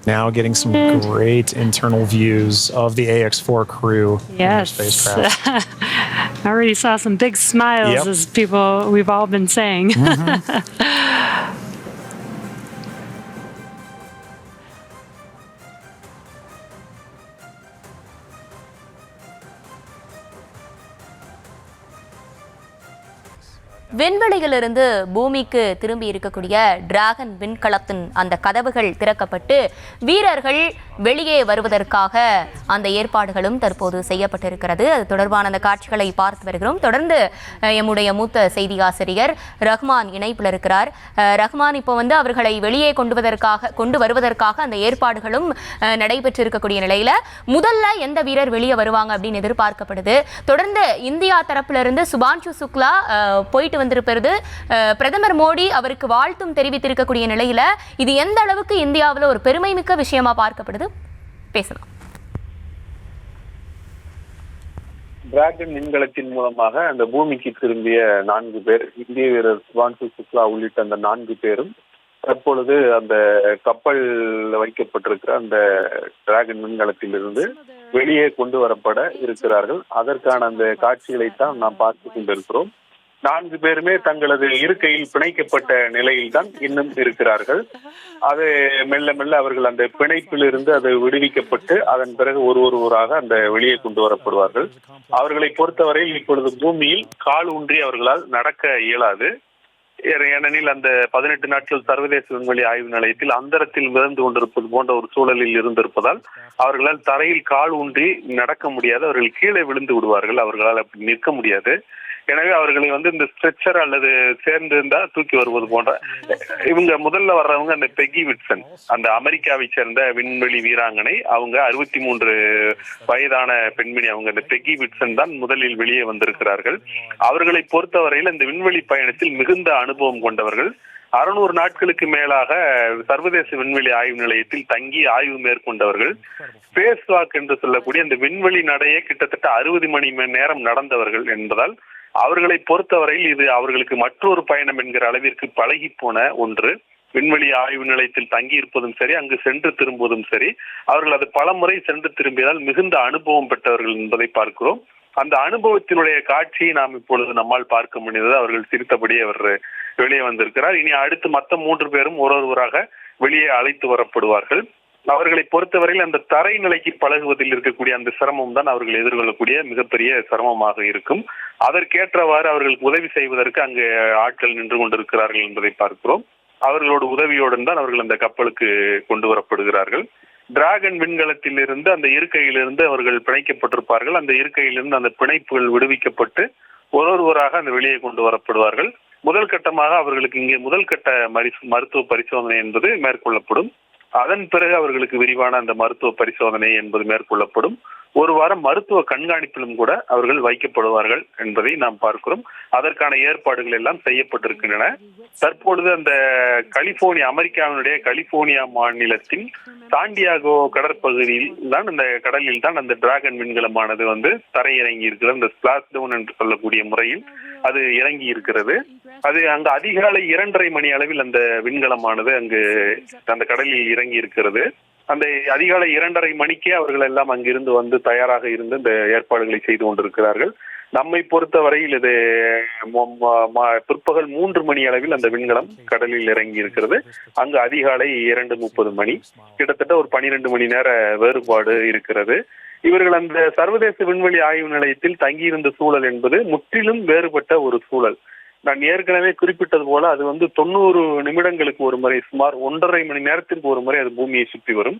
Now getting some great internal views of the AX-4 crew in their Yes. spacecraft. I already saw some big smiles, Yep. as people we've all been saying. விண்வெளியிலிருந்து பூமிக்கு திரும்பி இருக்கக்கூடிய dragon விண்கலத்தின் அந்த கதவுகள் திறக்கப்பட்டு வீரர்கள் வெளியே வருவதற்காக அந்த ஏற்பாடுகளும் தற்போது செய்யப்பட்டிருக்கிறது. அது தொடர்பான அந்த காட்சிகளை பார்த்து வருகிறோம். தொடர்ந்து எம்முடைய மூத்த செய்தி ஆசிரியர் ரஹ்மான் இணைப்பில் இருக்கிறார். ரஹ்மான், இப்போ அவர்களை வெளியே கொண்டு வருவதற்காக அந்த ஏற்பாடுகளும் நடைபெற்று இருக்கக்கூடிய நிலையில முதல்ல எந்த வீரர் வெளியே வருவாங்க அப்படின்னு எதிர்பார்க்கப்படுது. தொடர்ந்து இந்தியா தரப்பிலிருந்து சுபான்ஷு சுக்லா போயிட்டு வந்திருப்பது, பிரதமர் மோடி அவருக்கு வாழ்த்தும் தெரிவித்திருக்கக்கூடிய நிலையில இது எந்த அளவுக்கு இந்தியாவில் ஒரு பெருமை மிக்க விஷயமா பார்க்கப்படுது, பேசலாம். டிராகன் விண்கலத்தின் மூலமாக அந்த பூமிக்கு திரும்பிய 4 பேர், இந்திய வீரர் சுபான்ஷு சுக்லா உள்ளிட்ட அந்த 4 பேரும் தற்பொழுது அந்த கப்பல் வைக்கப்பட்டிருக்கிற அந்த டிராகன் விண்கலத்திலிருந்து வெளியே கொண்டு வரப்பட இருக்கிறார்கள். அதற்கான அந்த காட்சிகளைத்தான் நாம் பார்த்து கொண்டிருக்கிறோம். 4 பேருமே தங்களது இருக்கையில் பிணைக்கப்பட்ட நிலையில் தான் இன்னும் இருக்கிறார்கள். அது மெல்ல மெல்ல அவர்கள் அந்த பிணைப்பிலிருந்து அது விடுவிக்கப்பட்டு அதன் பிறகு ஒருவராக அந்த வெளியே கொண்டு வரப்படுவார்கள். அவர்களை பொறுத்தவரையில் இப்பொழுது பூமியில் கால் ஊன்றி அவர்களால் நடக்க இயலாது. ஏனெனில் அந்த 18 நாட்கள் சர்வதேச விண்வெளி ஆய்வு நிலையத்தில் அந்தரத்தில் மிதந்து கொண்டிருப்பது போன்ற ஒரு சூழலில் இருந்திருப்பதால் அவர்களால் தரையில் கால் ஊன்றி நடக்க முடியாது. அவர்கள் கீழே விழுந்து விடுவார்கள். அவர்களால் அப்படி நிற்க முடியாது. எனவே அவர்களை இந்த ஸ்ட்ரெச்சர் அல்லது சேர்ந்து இருந்தா தூக்கி வருவது போன்ற இவங்க முதல்ல வர்றவங்க அந்த பெக்கி விட்சன், அந்த அமெரிக்காவை சேர்ந்த விண்வெளி வீராங்கனை. அவங்க 63 வயதான பெண்மணி. அவங்க அந்த பெக்கி விட்சன் தான் முதலில் வெளியே வந்திருக்கிறார்கள். அவர்களை பொறுத்தவரையில் இந்த விண்வெளி பயணத்தில் மிகுந்த அனுபவம் கொண்டவர்கள். 600 நாட்களுக்கு மேலாக சர்வதேச விண்வெளி ஆய்வு நிலையத்தில் தங்கி ஆய்வு மேற்கொண்டவர்கள். ஸ்பேஸ் வாக் என்று சொல்லக்கூடிய இந்த விண்வெளி நடையே கிட்டத்தட்ட 60 மணி நேரம் நடந்தவர்கள் என்பதால் அவர்களை பொறுத்தவரையில் இது அவர்களுக்கு மற்றொரு பயணம் என்கிற அளவிற்கு பழகி போன ஒன்று. விண்வெளி ஆய்வு நிலையத்தில் தங்கி இருப்பதும் சரி, அங்கு சென்று திரும்புவதும் சரி, அவர்கள் அது பல முறை சென்று திரும்பியதால் மிகுந்த அனுபவம் பெற்றவர்கள் என்பதை பார்க்கிறோம். அந்த அனுபவத்தினுடைய காட்சியை நாம் இப்பொழுது நம்மால் பார்க்க முடிந்தது. அவர்கள் சிரித்தபடி அவர் வெளியே வந்திருக்கிறார். இனி அடுத்து மற்ற 3 பேரும் ஒருவராக வெளியே அழைத்து வரப்படுவார்கள். அவர்களை பொறுத்தவரையில் அந்த தரை நிலைக்கு பழகுவதில் இருக்கக்கூடிய அந்த சிரமம் தான் அவர்கள் எதிர்கொள்ளக்கூடிய மிகப்பெரிய சிரமமாக இருக்கும். அதற்கேற்றவாறு அவர்களுக்கு உதவி செய்வதற்கு அங்கு ஆட்கள் நின்று கொண்டிருக்கிறார்கள் என்பதை பார்க்கிறோம். அவர்களோட உதவியோடு தான் அவர்கள் அந்த கப்பலுக்கு கொண்டு வரப்படுகிறார்கள். டிராகன் விண்கலத்தில் இருந்து அந்த இருக்கையிலிருந்து அவர்கள் பிணைக்கப்பட்டிருப்பார்கள். அந்த இருக்கையிலிருந்து அந்த பிணைப்புகள் விடுவிக்கப்பட்டு ஒருவராக அந்த வெளியே கொண்டு வரப்படுவார்கள். முதல் கட்டமாக அவர்களுக்கு இங்கே முதல் கட்ட மருத்துவ பரிசோதனை என்பது மேற்கொள்ளப்படும். அதன் பிறகு அவர்களுக்கு விரிவான அந்த மருத்துவ பரிசோதனை என்பது மேற்கொள்ளப்படும். ஒரு வாரம் மருத்துவ கண்காணிப்பிலும் கூட அவர்கள் வைக்கப்படுவார்கள் என்பதை நாம் பார்க்கிறோம். அதற்கான ஏற்பாடுகள் எல்லாம் செய்யப்பட்டிருக்கின்றன. தற்பொழுது அந்த அமெரிக்காவினுடைய கலிபோர்னியா மாநிலத்தின் சாண்டியாகோ கடற்பகுதியில் தான், அந்த கடலில் தான் அந்த டிராகன் விண்கலமானது தரையிறங்கி இருக்கிறது. அந்த ஸ்பிளாஷ் டவுன் என்று சொல்லக்கூடிய முறையில் அது இறங்கி இருக்கிறது. அது அங்கு அதிகாலை 2:30 மணி அளவில் அந்த விண்கலமானது அங்கு அந்த கடலில் இறங்கி இருக்கிறது. அந்த அதிகாலை 2:30 மணிக்கே அவர்கள் எல்லாம் அங்கிருந்து தயாராக இருந்து இந்த ஏற்பாடுகளை செய்து கொண்டிருக்கிறார்கள். நம்மை பொறுத்தவரையில் இது பிற்பகல் 3 மணி அளவில் அந்த விண்கலம் கடலில் இறங்கி இருக்கிறது. அங்கு அதிகாலை 2:30 மணி, கிட்டத்தட்ட ஒரு 12 மணி நேர வேறுபாடு இருக்கிறது. இவர்கள் அந்த சர்வதேச விண்வெளி ஆய்வு நிலையத்தில் தங்கியிருந்த சூழல் என்பது முற்றிலும் வேறுபட்ட ஒரு சூழல். நான் ஏற்கனவே குறிப்பிட்டது போல அது 90 நிமிடங்களுக்கு ஒரு முறை, சுமார் 1.5 மணி நேரத்திற்கு ஒரு முறை அது பூமியை சுற்றி வரும்.